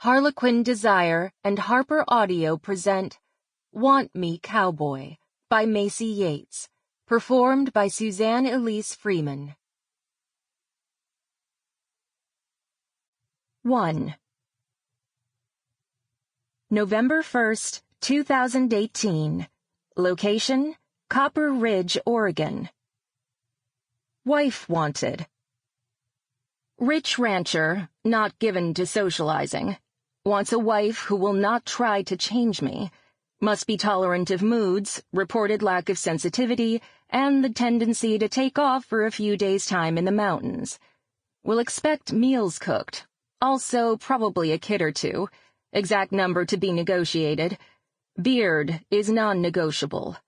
Harlequin Desire and Harper Audio present Want Me, Cowboy by Maisey Yates, performed by Suzanne Elise Freeman. 1. November 1st, 2018. Location, Copper Ridge, Oregon. Wife wanted. Rich rancher, not given to socializing. Wants a wife who will not try to change me. Must be tolerant of moods, reported lack of sensitivity, and the tendency to take off for a few days' time in the mountains. Will expect meals cooked. Also probably a kid or two. Exact number to be negotiated. Beard is non-negotiable.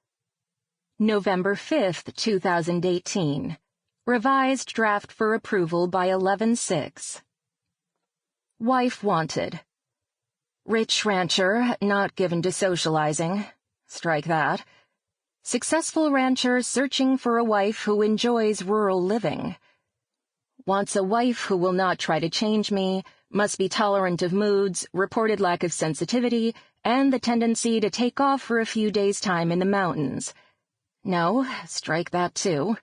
November 5th, 2018. Revised draft for approval by 11/6. Wife wanted. Rich rancher, not given to socializing. Strike that. Successful rancher searching for a wife who enjoys rural living. Wants a wife who will not try to change me, must be tolerant of moods, reported lack of sensitivity, and the tendency to take off for a few days' time in the mountains. No, strike that too.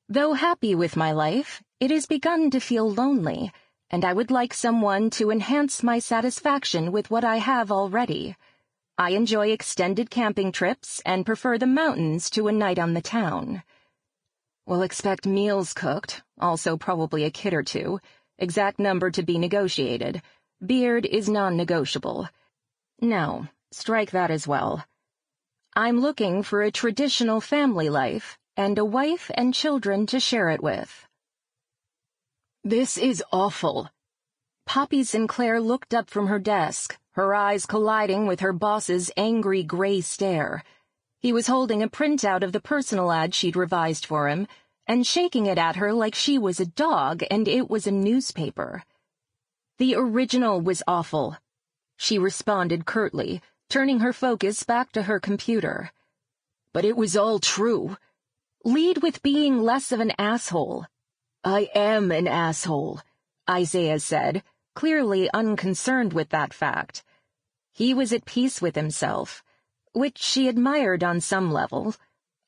Though happy with my life, it has begun to feel lonely, and I would like someone to enhance my satisfaction with what I have already. I enjoy extended camping trips and prefer the mountains to a night on the town. Will expect meals cooked, also probably a kid or two. Exact number to be negotiated. Beard is non-negotiable. No, strike that as well. I'm looking for a traditional family life and a wife and children to share it with. This is awful. Poppy Sinclair looked up from her desk, her eyes colliding with her boss's angry gray stare. He was holding a printout of the personal ad she'd revised for him and shaking it at her like she was a dog and it was a newspaper. The original was awful. She responded curtly, turning her focus back to her computer. But it was all true. Lead with being less of an asshole. I am an asshole, Isaiah said, clearly unconcerned with that fact. He was at peace with himself, which she admired on some level.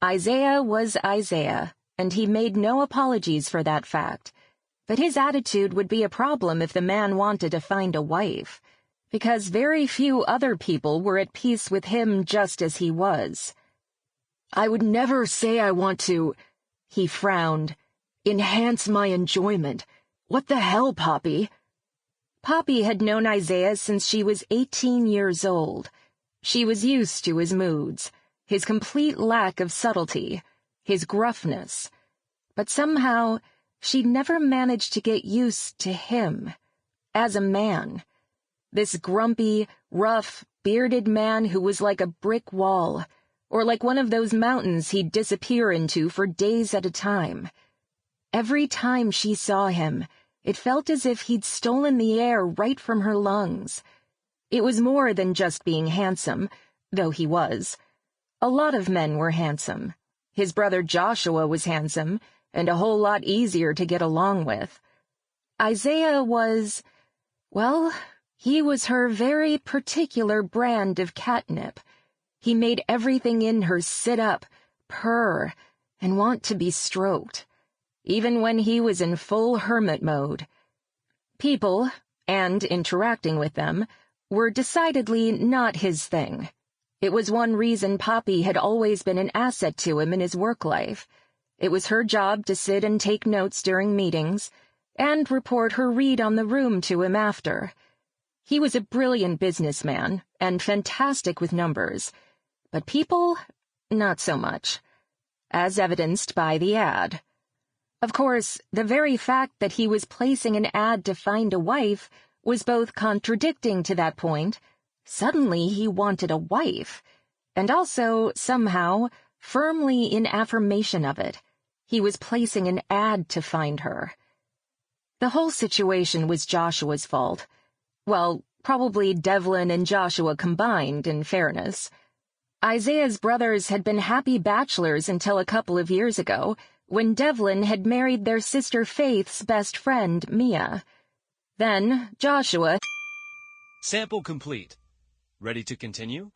Isaiah was Isaiah, and he made no apologies for that fact. But his attitude would be a problem if the man wanted to find a wife, because very few other people were at peace with him just as he was. I would never say I want to, he frowned, enhance my enjoyment. What the hell, Poppy? Poppy had known Isaiah since she was 18 years old. She was used to his moods, his complete lack of subtlety, his gruffness. But somehow, she'd never managed to get used to him, as a man. This grumpy, rough, bearded man who was like a brick wall, or like one of those mountains he'd disappear into for days at a time. Every time she saw him, it felt as if he'd stolen the air right from her lungs. It was more than just being handsome, though he was. A lot of men were handsome. His brother Joshua was handsome, and a whole lot easier to get along with. Isaiah was, well, he was her very particular brand of catnip. He made everything in her sit up, purr, and want to be stroked, even when he was in full hermit mode. People, and interacting with them, were decidedly not his thing. It was one reason Poppy had always been an asset to him in his work life. It was her job to sit and take notes during meetings, and report her read on the room to him after. He was a brilliant businessman, and fantastic with numbers. But people, not so much, as evidenced by the ad. Of course, the very fact that he was placing an ad to find a wife was both contradicting to that point. Suddenly he wanted a wife, and also, somehow, firmly in affirmation of it. He was placing an ad to find her. The whole situation was Joshua's fault. Well, probably Devlin and Joshua combined, in fairness. Isaiah's brothers had been happy bachelors until a couple of years ago, when Devlin had married their sister Faith's best friend, Mia. Then Joshua Sample complete. Ready to continue?